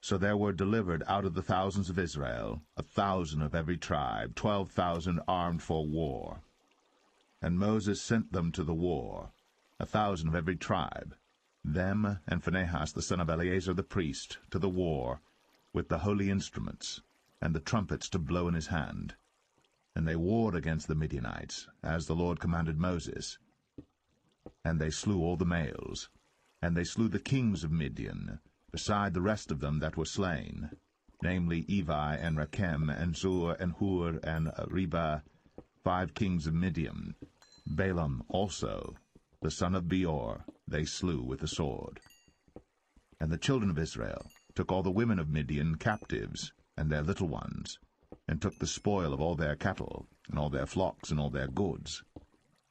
So there were delivered out of the thousands of Israel 1,000 of every tribe, 12,000 armed for war. And Moses sent them to the war, 1,000 of every tribe, them and Phinehas the son of Eleazar the priest, to the war, with the holy instruments, and the trumpets to blow in his hand. And they warred against the Midianites, as the Lord commanded Moses. And they slew all the males, and they slew the kings of Midian, beside the rest of them that were slain, namely Evi, and Rechem, and Zur, and Hur, and Reba, 5 kings of Midian. Balaam also, the son of Beor, they slew with the sword. And the children of Israel took all the women of Midian captives, and their little ones, and took the spoil of all their cattle, and all their flocks, and all their goods.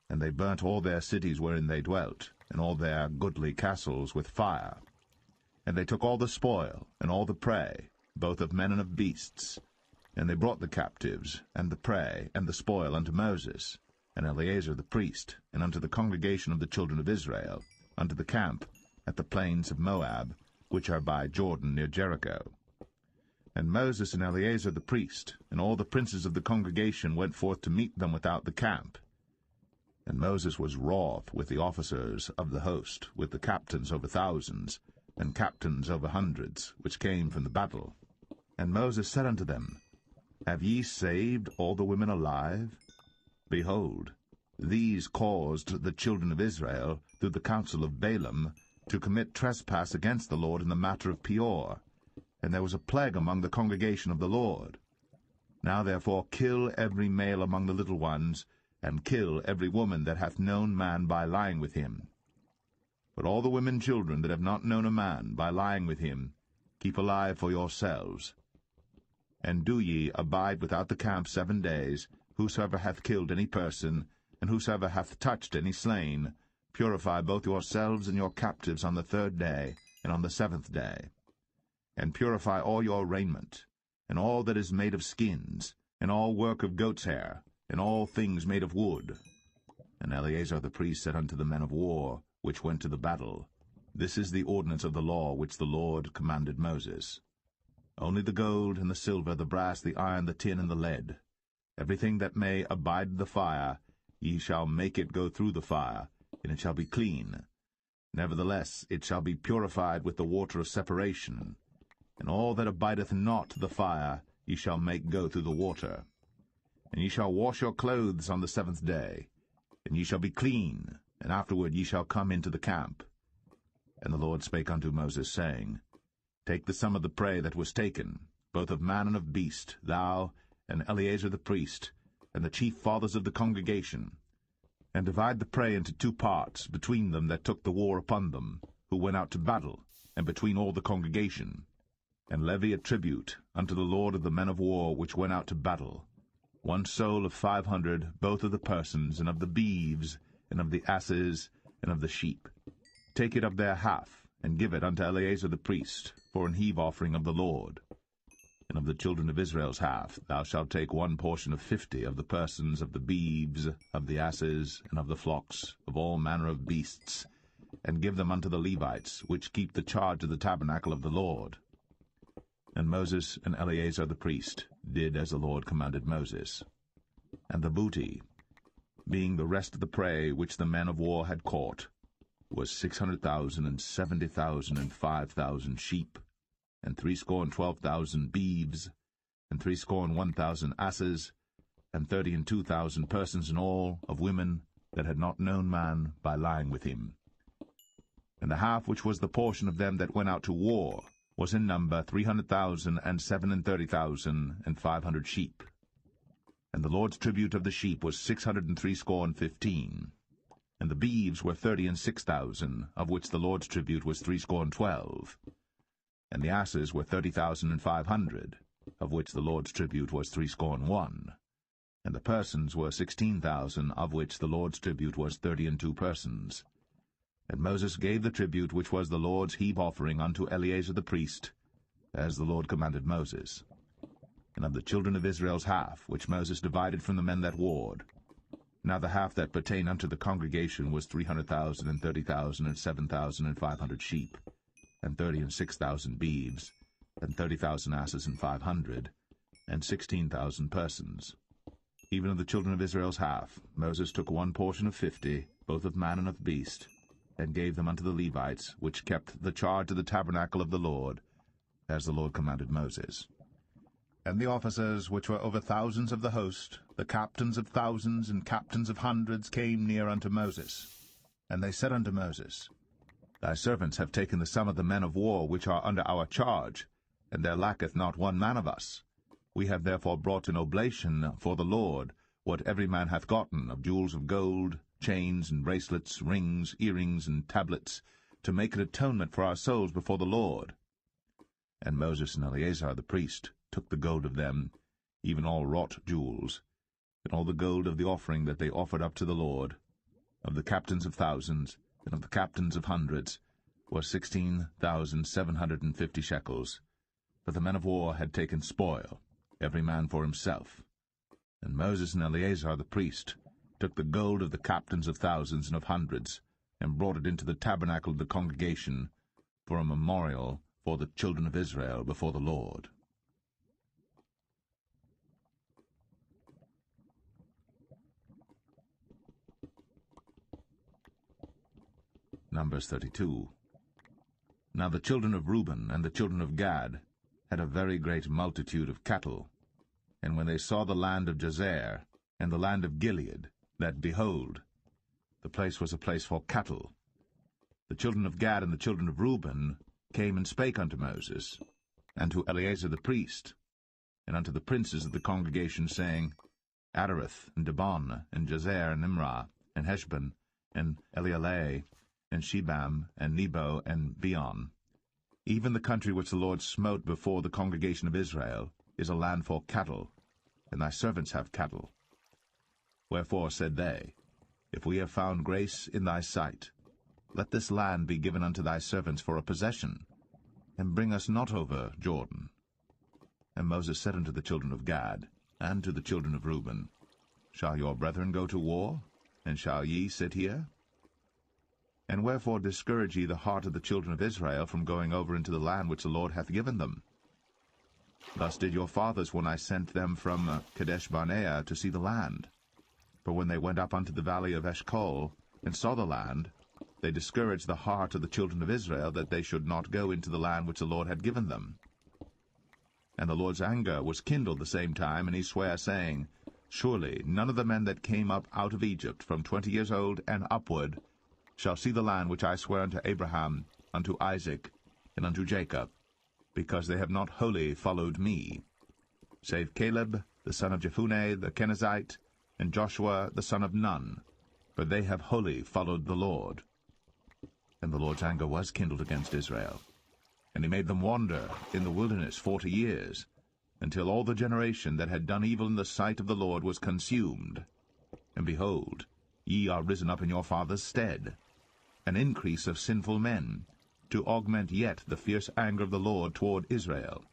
And they burnt all their cities wherein they dwelt, and all their goodly castles with fire. And they took all the spoil, and all the prey, both of men and of beasts. And they brought the captives, and the prey, and the spoil unto Moses, and Eleazar the priest, and unto the congregation of the children of Israel, unto the camp at the plains of Moab, which are by Jordan near Jericho. And Moses and Eleazar the priest, and all the princes of the congregation went forth to meet them without the camp. And Moses was wroth with the officers of the host, with the captains over thousands, and captains over hundreds, which came from the battle. And Moses said unto them, Have ye saved all the women alive? Behold, these caused the children of Israel, through the counsel of Balaam, to commit trespass against the Lord in the matter of Peor, and there was a plague among the congregation of the Lord. Now therefore kill every male among the little ones, and kill every woman that hath known man by lying with him. But all the women children that have not known a man by lying with him, keep alive for yourselves. And do ye abide without the camp 7 days, whosoever hath killed any person, and whosoever hath touched any slain, purify both yourselves and your captives on the 3rd day, and on the 7th day. And purify all your raiment, and all that is made of skins, and all work of goat's hair, and all things made of wood. And Eleazar the priest said unto the men of war, which went to the battle, This is the ordinance of the law which the Lord commanded Moses. Only the gold, and the silver, the brass, the iron, the tin, and the lead, everything that may abide the fire, ye shall make it go through the fire, and it shall be clean. Nevertheless it shall be purified with the water of separation. And all that abideth not the fire ye shall make go through the water. And ye shall wash your clothes on the 7th day, and ye shall be clean, and afterward ye shall come into the camp. And the Lord spake unto Moses, saying, Take the sum of the prey that was taken, both of man and of beast, thou, and Eleazar the priest, and the chief fathers of the congregation, and divide the prey into 2 parts, between them that took the war upon them, who went out to battle, and between all the congregation. And levy a tribute unto the Lord of the men of war which went out to battle, 1 soul of 500, both of the persons, and of the beeves, and of the asses, and of the sheep. Take it of their half, and give it unto Eleazar the priest, for an heave offering of the Lord. And of the children of Israel's half thou shalt take 1 portion of 50 of the persons, of the beeves, of the asses, and of the flocks, of all manner of beasts, and give them unto the Levites, which keep the charge of the tabernacle of the Lord. And Moses and Eleazar the priest did as the Lord commanded Moses. And the booty, being the rest of the prey which the men of war had caught, was 600,000, and 70,000, and 5,000 sheep, and 12,000 beeves, and 1,000 asses, and 32,000 persons in all, of women that had not known man by lying with him. And the half which was the portion of them that went out to war was in number 300,000, and 37,000, and 500 sheep. And the Lord's tribute of the sheep was 615. And the beeves were 36,000, of which the Lord's tribute was 312. And the asses were 30,500. of which the Lord's tribute was 61, and the persons were 16,000, of which the Lord's tribute was 32 persons. And Moses gave the tribute which was the Lord's heap offering unto Eleazar the priest, as the Lord commanded Moses. And of the children of Israel's half, which Moses divided from the men that warred, now the half that pertained unto the congregation was 300,000, and 30,000, and 7,500 sheep, and 30 and 6,000 beeves, and 30,000 asses, and 500, and 16,000 persons. Even of the children of Israel's half, Moses took one portion of 50, both of man and of beast, and gave them unto the Levites, which kept the charge of the tabernacle of the Lord, as the Lord commanded Moses. And the officers which were over thousands of the host, the captains of thousands and captains of hundreds, came near unto Moses. And they said unto Moses, Thy servants have taken the sum of the men of war which are under our charge, and there lacketh not one man of us. We have therefore brought an oblation for the Lord, what every man hath gotten, of jewels of gold, chains and bracelets, rings, earrings, and tablets, to make an atonement for our souls before the Lord. And Moses and Eleazar the priest took the gold of them, even all wrought jewels, and all the gold of the offering that they offered up to the Lord, of the captains of thousands, and of the captains of hundreds, was 16,750 shekels. For the men of war had taken spoil, every man for himself. And Moses and Eleazar the priest took the gold of the captains of thousands and of hundreds, and brought it into the tabernacle of the congregation, for a memorial for the children of Israel before the Lord. Numbers 32. Now the children of Reuben and the children of Gad had a very great multitude of cattle. And when they saw the land of Jazer, and the land of Gilead, that, behold, the place was a place for cattle, the children of Gad and the children of Reuben came and spake unto Moses, and to Eleazar the priest, and unto the princes of the congregation, saying, Adareth, and Dibon, and Jazer, and Imrah, and Heshbon, and Elealeh, and Shebam, and Nebo, and Beon, even the country which the Lord smote before the congregation of Israel, is a land for cattle, and thy servants have cattle. Wherefore said they, If we have found grace in thy sight, let this land be given unto thy servants for a possession, and bring us not over Jordan. And Moses said unto the children of Gad, and to the children of Reuben, Shall your brethren go to war, and shall ye sit here? And wherefore discourage ye the heart of the children of Israel from going over into the land which the Lord hath given them? Thus did your fathers when I sent them from Kadesh-barnea to see the land. For when they went up unto the valley of Eshcol, and saw the land, they discouraged the heart of the children of Israel, that they should not go into the land which the Lord had given them. And the Lord's anger was kindled the same time, and he sware, saying, Surely none of the men that came up out of Egypt from 20 years old and upward shall see the land which I swear unto Abraham, unto Isaac, and unto Jacob, because they have not wholly followed me, save Caleb the son of Jephunneh the Kenizzite, and Joshua the son of Nun, for they have wholly followed the Lord. And the Lord's anger was kindled against Israel, and he made them wander in the wilderness 40 years, until all the generation that had done evil in the sight of the Lord was consumed. And behold, ye are risen up in your father's stead, an increase of sinful men, to augment yet the fierce anger of the Lord toward Israel.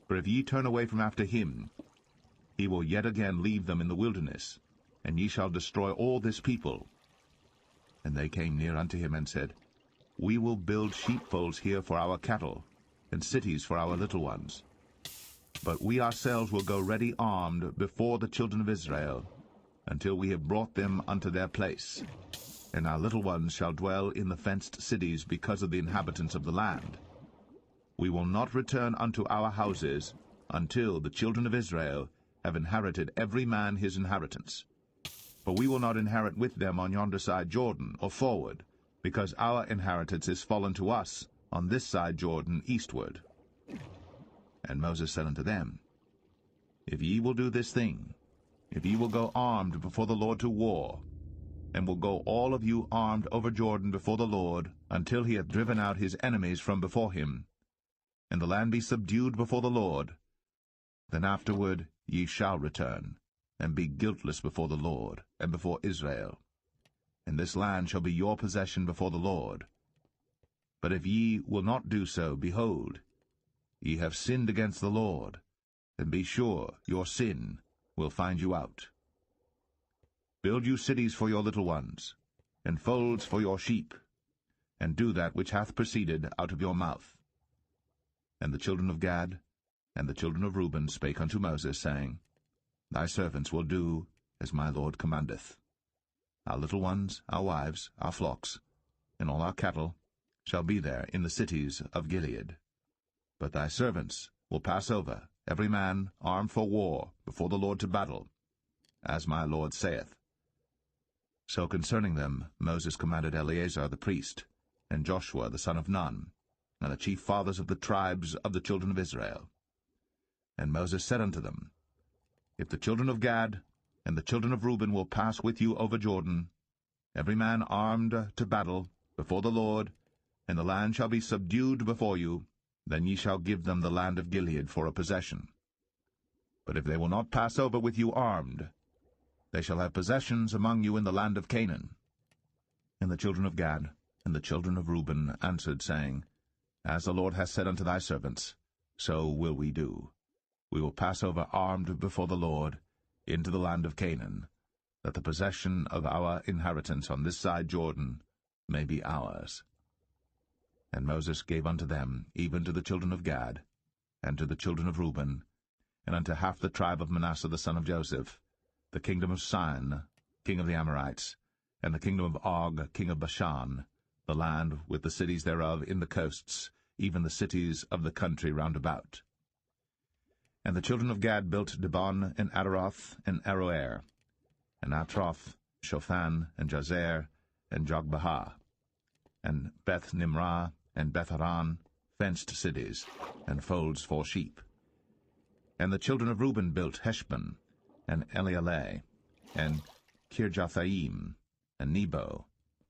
For if ye turn away from after him, he will yet again leave them in the wilderness, and ye shall destroy all this people. And they came near unto him, and said, We will build sheepfolds here for our cattle, and cities for our little ones. But we ourselves will go ready armed before the children of Israel, until we have brought them unto their place. And our little ones shall dwell in the fenced cities because of the inhabitants of the land. We will not return unto our houses until the children of Israel have inherited every man his inheritance. For we will not inherit with them on yonder side Jordan, or forward, because our inheritance is fallen to us on this side Jordan eastward. And Moses said unto them, If ye will do this thing, if ye will go armed before the Lord to war, and will go all of you armed over Jordan before the Lord, until he hath driven out his enemies from before him, and the land be subdued before the Lord, Then afterward ye shall return, and be guiltless before the Lord, and before Israel. And this land shall be your possession before the Lord. But if ye will not do so, behold, ye have sinned against the Lord, and be sure your sin will find you out. Build you cities for your little ones, and folds for your sheep, and do that which hath proceeded out of your mouth. And the children of Gad and the children of Reuben spake unto Moses, saying, Thy servants will do as my Lord commandeth. Our little ones, our wives, our flocks, and all our cattle shall be there in the cities of Gilead. But thy servants will pass over, every man armed for war, before the Lord to battle, as my Lord saith. So concerning them Moses commanded Eleazar the priest, and Joshua the son of Nun, and the chief fathers of the tribes of the children of Israel. And Moses said unto them, If the children of Gad and the children of Reuben will pass with you over Jordan, every man armed to battle before the Lord, and the land shall be subdued before you, then ye shall give them the land of Gilead for a possession. But if they will not pass over with you armed, they shall have possessions among you in the land of Canaan. And the children of Gad and the children of Reuben answered, saying, As the Lord hath said unto thy servants, so will we do. We will pass over armed before the Lord into the land of Canaan, that the possession of our inheritance on this side Jordan may be ours. And Moses gave unto them, even to the children of Gad, and to the children of Reuben, and unto half the tribe of Manasseh the son of Joseph, the kingdom of Sihon, king of the Amorites, and the kingdom of Og, king of Bashan, the land with the cities thereof in the coasts, even the cities of the country round about. And the children of Gad built Dibon, and Adaroth, and Aroer, and Atroth, Shophan, and Jazer, and Jogbehah, and Beth-Nimrah, and Beth-Haran, fenced cities, and folds for sheep. And the children of Reuben built Heshbon, and Elealeh, and Kirjathaim, and Nebo,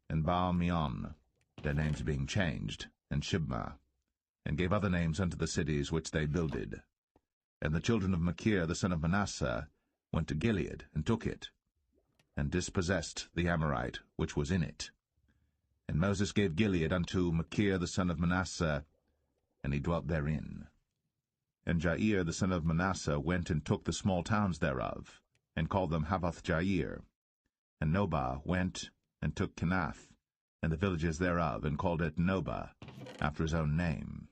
and Baal-meon, their names being changed, and Shibmah, and gave other names unto the cities which they builded. And the children of Machir the son of Manasseh went to Gilead, and took it, and dispossessed the Amorite which was in it. And Moses gave Gilead unto Machir the son of Manasseh, and he dwelt therein. And Jair the son of Manasseh went and took the small towns thereof, and called them Havoth-Jair. And Nobah went and took Kenath, and the villages thereof, and called it Nobah, after his own name.